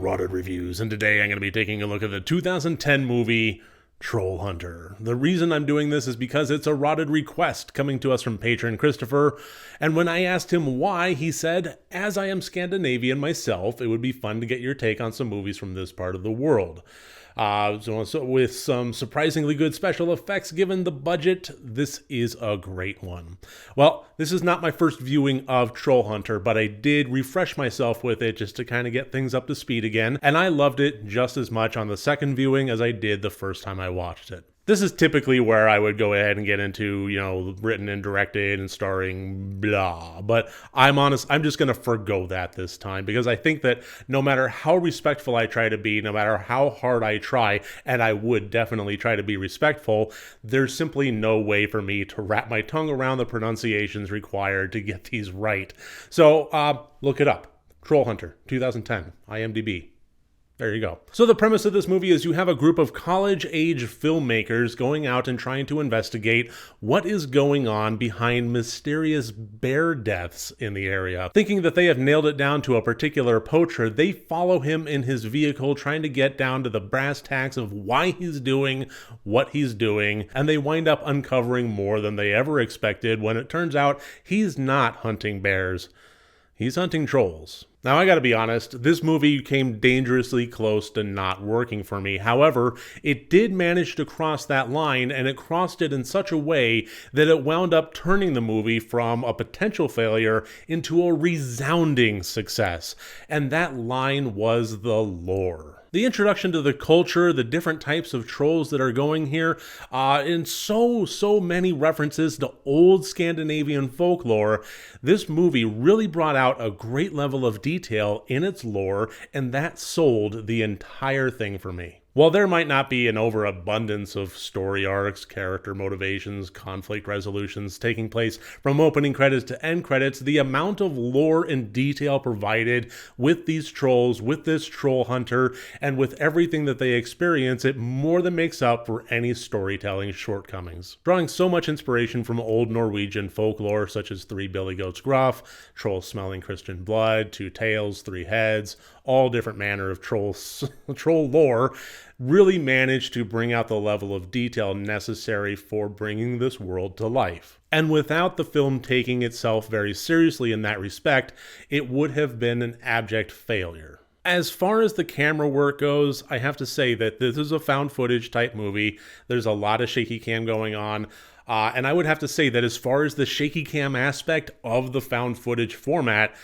Rotted Reviews, and today I'm going to be taking a look at the 2010 movie Troll Hunter. The reason I'm doing this is because it's a rotted request coming to us from patron Christopher, and when I asked him why, he said, as I am Scandinavian myself, it would be fun to get your take on some movies from this part of the world. So with some surprisingly good special effects given the budget, this is a great one. Well, this is not my first viewing of Troll Hunter, but I did refresh myself with it just to kind of get things up to speed again, and I loved it just as much on the second viewing as I did the first time I watched it. This is typically where I would go ahead and get into, written and directed and starring blah. But I'm just going to forgo that this time because I think that no matter how respectful I try to be, no matter how hard I try, and I would definitely try to be respectful, there's simply no way for me to wrap my tongue around the pronunciations required to get these right. So look it up. Troll Hunter, 2010, IMDb. There you go. So the premise of this movie is you have a group of college-age filmmakers going out and trying to investigate what is going on behind mysterious bear deaths in the area. Thinking that they have nailed it down to a particular poacher, they follow him in his vehicle trying to get down to the brass tacks of why he's doing what he's doing, and they wind up uncovering more than they ever expected when it turns out he's not hunting bears. He's hunting trolls. Now, I gotta be honest, this movie came dangerously close to not working for me. However, it did manage to cross that line, and it crossed it in such a way that it wound up turning the movie from a potential failure into a resounding success. And that line was the lore. The introduction to the culture, the different types of trolls that are going here, and so many references to old Scandinavian folklore, this movie really brought out a great level of detail in its lore, and that sold the entire thing for me. While there might not be an overabundance of story arcs, character motivations, conflict resolutions taking place from opening credits to end credits, the amount of lore and detail provided with these trolls, with this troll hunter, and with everything that they experience, it more than makes up for any storytelling shortcomings. Drawing so much inspiration from old Norwegian folklore such as Three Billy Goats Gruff, Trolls Smelling Christian Blood, Two Tails, Three Heads, all different manner of troll lore, really managed to bring out the level of detail necessary for bringing this world to life. And without the film taking itself very seriously in that respect, it would have been an abject failure. As far as the camera work goes, I have to say that this is a found footage type movie. There's a lot of shaky cam going on. And I would have to say that as far as the shaky cam aspect of the found footage format,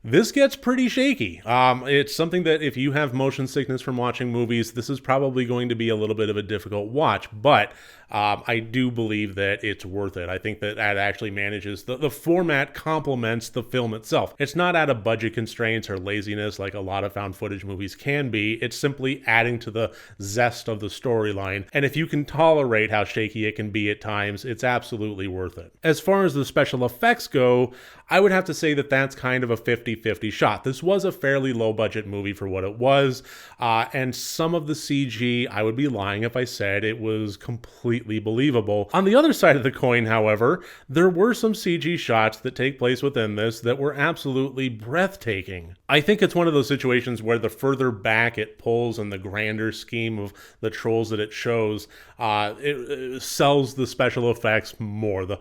this gets pretty shaky. It's something that if you have motion sickness from watching movies, this is probably going to be a little bit of a difficult watch, but I do believe that it's worth it. I think that actually manages, the format complements the film itself. It's not out of budget constraints or laziness like a lot of found footage movies can be. It's simply adding to the zest of the storyline. And if you can tolerate how shaky it can be at times, it's absolutely worth it. As far as the special effects go, I would have to say that that's kind of a 50-50 shot. This was a fairly low budget movie for what it was, and some of the CG, I would be lying if I said it was completely believable. On the other side of the coin, however, there were some CG shots that take place within this that were absolutely breathtaking. I think it's one of those situations where the further back it pulls in the grander scheme of the trolls that it shows, it sells the special effects more. The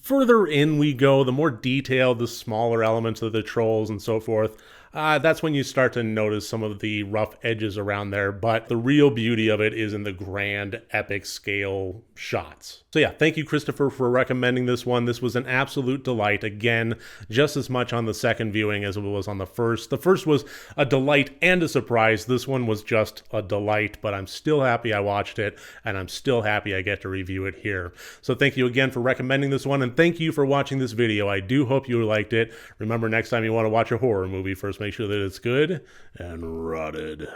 further in we go, the more detailed, the smaller elements of the trolls and so forth, that's when you start to notice some of the rough edges around there, but the real beauty of it is in the grand, epic scale shots. So yeah, thank you, Christopher, for recommending this one. This was an absolute delight. Again, just as much on the second viewing as it was on the first. The first was a delight and a surprise. This one was just a delight, but I'm still happy I watched it, and I'm still happy I get to review it here. So thank you again for recommending this one, and thank you for watching this video. I do hope you liked it. Remember, next time you want to watch a horror movie, first make sure that it's good and rotted.